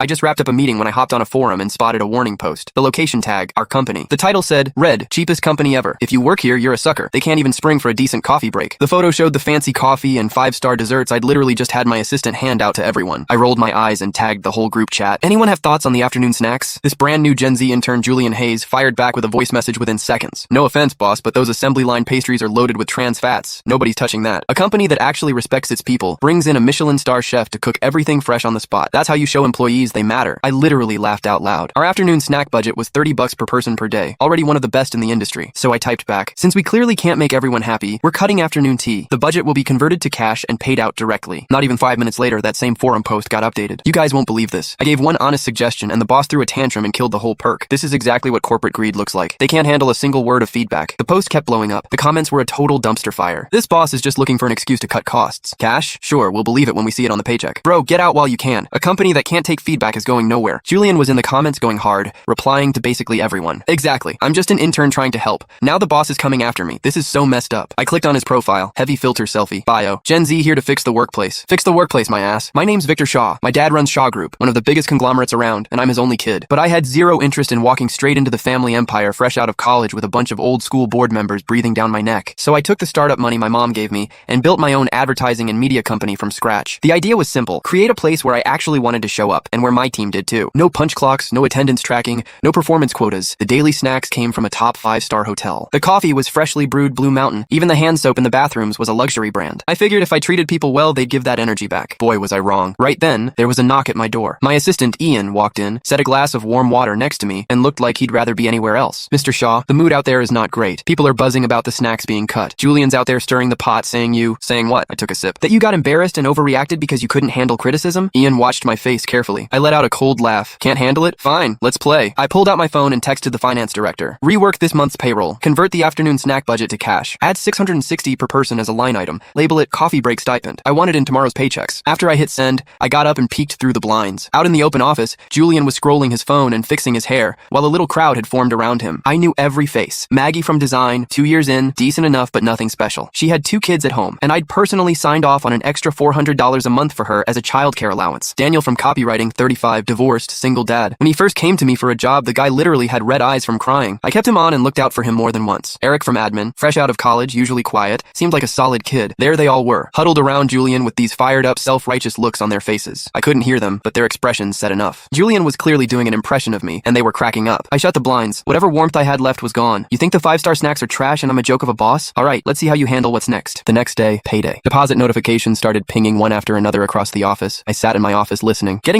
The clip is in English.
I just wrapped up a meeting when I hopped on a forum and spotted a warning post. The location tag, our company. The title said, Red, cheapest company ever. If you work here, you're a sucker. They can't even spring for a decent coffee break. The photo showed the fancy coffee and 5-star desserts I'd literally just had my assistant hand out to everyone. I rolled my eyes and tagged the whole group chat. Anyone have thoughts on the afternoon snacks? This brand new Gen Z intern Julian Hayes fired back with a voice message within seconds. No offense, boss, but those assembly line pastries are loaded with trans fats. Nobody's touching that. A company that actually respects its people brings in a Michelin star chef to cook everything fresh on the spot. That's how you show employees they matter. I literally laughed out loud. Our afternoon snack budget was $30 per person per day, already one of the best in the industry. So I typed back, since we clearly can't make everyone happy, we're cutting afternoon tea. The budget will be converted to cash and paid out directly. Not even 5 minutes later, that same forum post got updated. You guys won't believe this. I gave one honest suggestion and the boss threw a tantrum and killed the whole perk. This is exactly what corporate greed looks like. They can't handle a single word of feedback. The post kept blowing up. The comments were a total dumpster fire. This boss is just looking for an excuse to cut costs. Cash? Sure, we'll believe it when we see it on the paycheck. Bro, get out while you can. A company that can't take feedback is going nowhere. Julian was in the comments going hard, replying to basically everyone. Exactly. I'm just an intern trying to help. Now the boss is coming after me. This is so messed up. I clicked on his profile. Heavy filter selfie. Bio. Gen Z here to fix the workplace. Fix the workplace, my ass. My name's Victor Shaw. My dad runs Shaw Group, one of the biggest conglomerates around, and I'm his only kid. But I had zero interest in walking straight into the family empire fresh out of college with a bunch of old school board members breathing down my neck. So I took the startup money my mom gave me and built my own advertising and media company from scratch. The idea was simple. Create a place where I actually wanted to show up, and where my team did too. No punch clocks, no attendance tracking, no performance quotas. The daily snacks came from a top 5-star hotel. The coffee was freshly brewed Blue Mountain. Even the hand soap in the bathrooms was a luxury brand. I figured if I treated people well, they'd give that energy back. Boy, was I wrong. Right then, there was a knock at my door. My assistant, Ian, walked in, set a glass of warm water next to me, and looked like he'd rather be anywhere else. Mr. Shaw, the mood out there is not great. People are buzzing about the snacks being cut. Julian's out there stirring the pot, saying what? I took a sip. That you got embarrassed and overreacted because you couldn't handle criticism? Ian watched my face carefully. I let out a cold laugh. Can't handle it? Fine, let's play. I pulled out my phone and texted the finance director. Rework this month's payroll. Convert the afternoon snack budget to cash. Add $660 per person as a line item. Label it coffee break stipend. I want it in tomorrow's paychecks. After I hit send, I got up and peeked through the blinds. Out in the open office, Julian was scrolling his phone and fixing his hair, while a little crowd had formed around him. I knew every face. Maggie from design, 2 years in, decent enough but nothing special. She had 2 kids at home, and I'd personally signed off on an extra $400 a month for her as a childcare allowance. Daniel from copywriting, 35, divorced, single dad. When he first came to me for a job, the guy literally had red eyes from crying. I kept him on and looked out for him more than once. Eric from admin, fresh out of college, usually quiet, seemed like a solid kid. There they all were, huddled around Julian with these fired up, self-righteous looks on their faces. I couldn't hear them, but their expressions said enough. Julian was clearly doing an impression of me, and they were cracking up. I shut the blinds. Whatever warmth I had left was gone. You think the 5-star snacks are trash and I'm a joke of a boss? Alright, let's see how you handle what's next. The next day, payday. Deposit notifications started pinging one after another across the office. I sat in my office listening. Getting